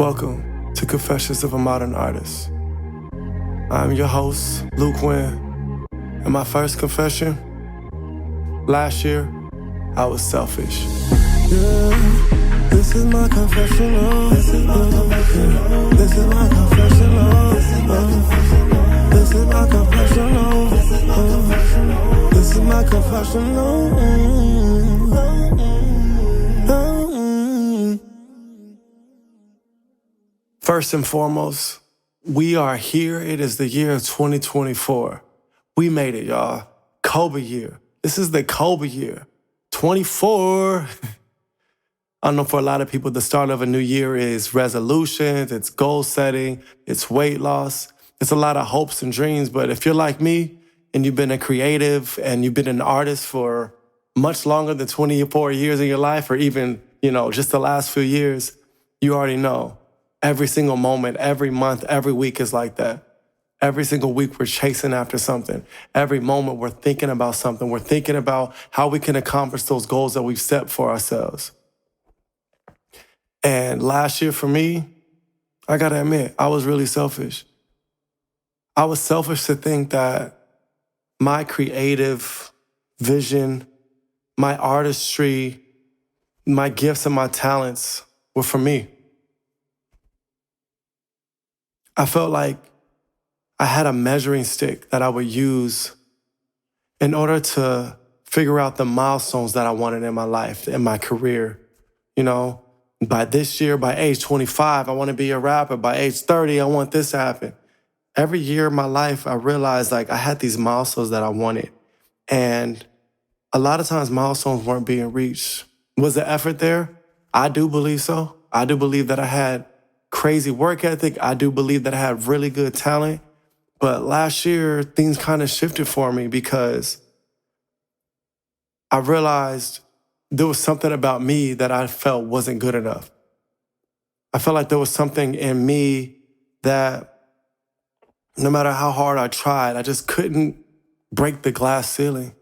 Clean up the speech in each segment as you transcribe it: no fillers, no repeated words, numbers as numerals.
Welcome to Confessions of a Modern Artist. I'm your host, Luke Wynn, and my first confession, last year, I was selfish. Yeah, this is my confessional. This is my confessional. This is my confessional. This is my confessional. This is my confessional. First and foremost, we are here. It is the year of 2024. We made it, y'all. Kobe year. This is the Kobe year. 24. I know for a lot of people, the start of a new year is resolutions, it's goal setting, it's weight loss. It's a lot of hopes and dreams. But if you're like me and you've been a creative and you've been an artist for much longer than 24 years in your life, or even, just the last few years, you already know. Every single moment, every month, every week is like that. Every single week we're chasing after something. Every moment we're thinking about something. We're thinking about how we can accomplish those goals that we've set for ourselves. And last year for me, I gotta admit, I was really selfish. I was selfish to think that my creative vision, my artistry, my gifts and my talents were for me. I felt like I had a measuring stick that I would use in order to figure out the milestones that I wanted in my life, in my career. By this year, by age 25, I want to be a rapper. By age 30, I want this to happen. Every year of my life, I realized I had these milestones that I wanted. And a lot of times milestones weren't being reached. Was the effort there? I do believe so. I do believe that I had crazy work ethic. I do believe that I had really good talent. But last year, things kind of shifted for me because I realized there was something about me that I felt wasn't good enough. I felt like there was something in me that no matter how hard I tried, I just couldn't break the glass ceiling.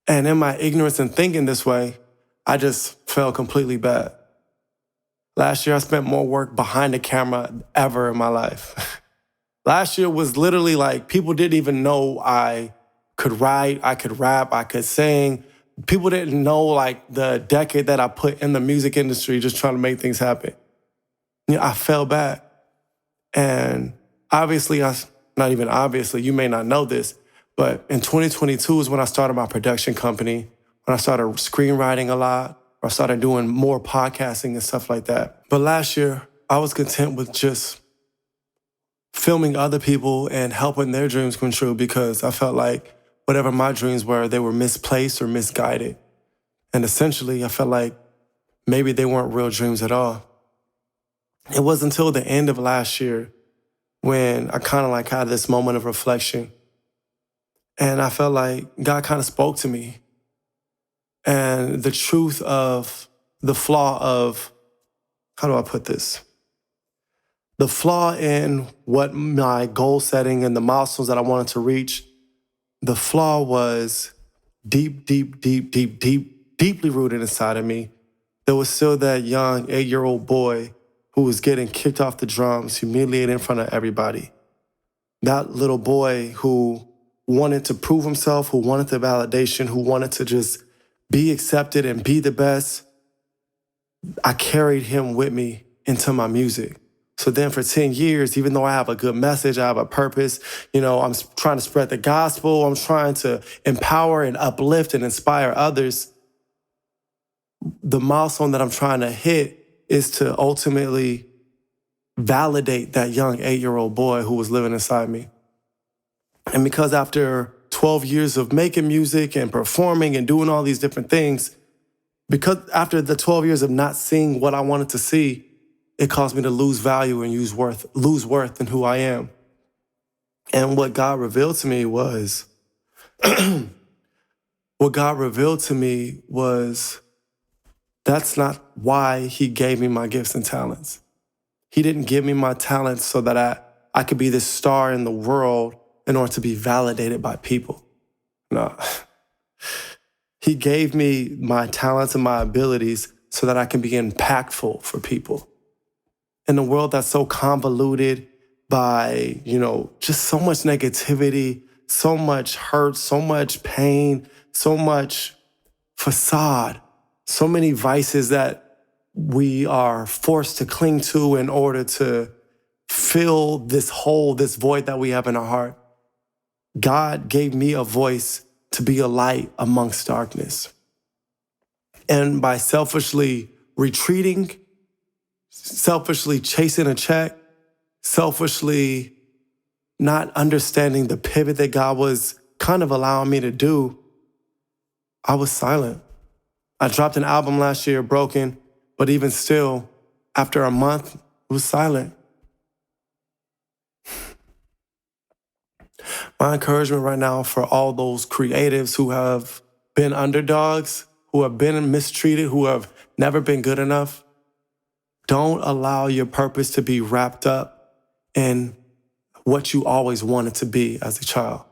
And in my ignorance and thinking this way, I just felt completely bad. Last year, I spent more work behind the camera ever in my life. Last year was literally people didn't even know I could write, I could rap, I could sing. People didn't know the decade that I put in the music industry just trying to make things happen. I fell back. And obviously, not even obviously, you may not know this, but in 2022 is when I started my production company, when I started screenwriting a lot, I started doing more podcasting and stuff like that. But last year, I was content with just filming other people and helping their dreams come true because I felt like whatever my dreams were, they were misplaced or misguided. And essentially, I felt like maybe they weren't real dreams at all. It wasn't until the end of last year when I kind of had this moment of reflection. And I felt like God kind of spoke to me. And the truth of the flaw of, how do I put this? The flaw in what my goal setting and the milestones that I wanted to reach, the flaw was deeply rooted inside of me. There was still that young 8-year-old boy who was getting kicked off the drums, humiliated in front of everybody. That little boy who wanted to prove himself, who wanted the validation, who wanted to just be accepted and be the best. I carried him with me into my music. So then for 10 years, even though I have a good message, I have a purpose, I'm trying to spread the gospel, I'm trying to empower and uplift and inspire others. The milestone that I'm trying to hit is to ultimately validate that young 8-year-old boy who was living inside me. And because after 12 years of making music and performing and doing all these different things, because after the 12 years of not seeing what I wanted to see, it caused me to lose value and lose worth in who I am. And what God revealed to me was, that's not why he gave me my gifts and talents. He didn't give me my talents so that I could be this star in the world in order to be validated by people. No. He gave me my talents and my abilities so that I can be impactful for people. in a world that's so convoluted by, just so much negativity, so much hurt, so much pain, so much facade, so many vices that we are forced to cling to in order to fill this hole, this void that we have in our heart. God gave me a voice to be a light amongst darkness. And by selfishly retreating, selfishly chasing a check, selfishly not understanding the pivot that God was kind of allowing me to do, I was silent. I dropped an album last year, Broken, but even still, after a month, it was silent. My encouragement right now for all those creatives who have been underdogs, who have been mistreated, who have never been good enough, don't allow your purpose to be wrapped up in what you always wanted to be as a child.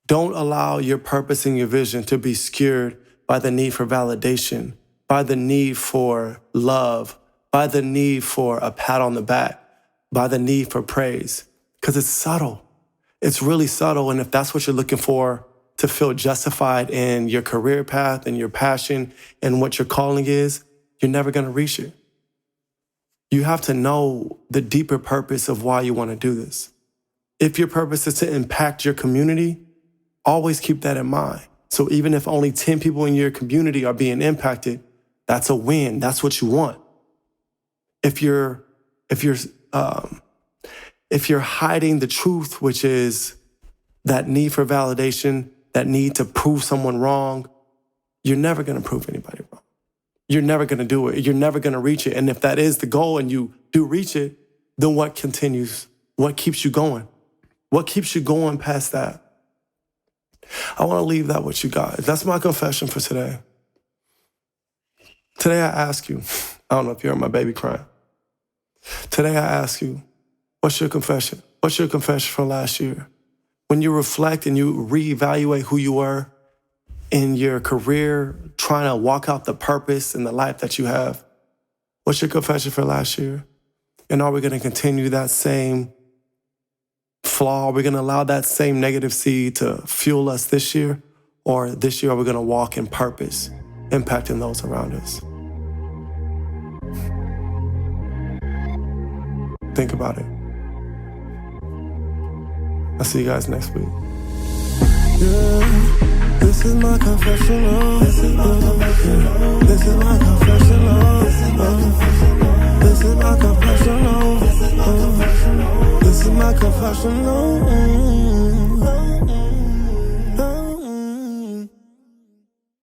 Don't allow your purpose and your vision to be skewered by the need for validation, by the need for love, by the need for a pat on the back, by the need for praise, because it's subtle. It's really subtle, and if that's what you're looking for to feel justified in your career path and your passion and what your calling is, you're never going to reach it. You have to know the deeper purpose of why you want to do this. If your purpose is to impact your community, always keep that in mind. So even if only 10 people in your community are being impacted, that's a win. That's what you want. If you're hiding the truth, which is that need for validation, that need to prove someone wrong, you're never going to prove anybody wrong. You're never going to do it. You're never going to reach it. And if that is the goal and you do reach it, then what continues? What keeps you going? What keeps you going past that? I want to leave that with you guys. That's my confession for today. Today I ask you, I don't know if you heard my baby crying. Today I ask you, what's your confession? What's your confession from last year? When you reflect and you reevaluate who you were in your career, trying to walk out the purpose and the life that you have, what's your confession for last year? And are we going to continue that same flaw? Are we going to allow that same negative seed to fuel us this year? Or this year, are we going to walk in purpose, impacting those around us? Think about it. I'll see you guys next week. Yeah, this is my confessional. This is my confessional. This is my confessional. This is my confessional. This is my confessional.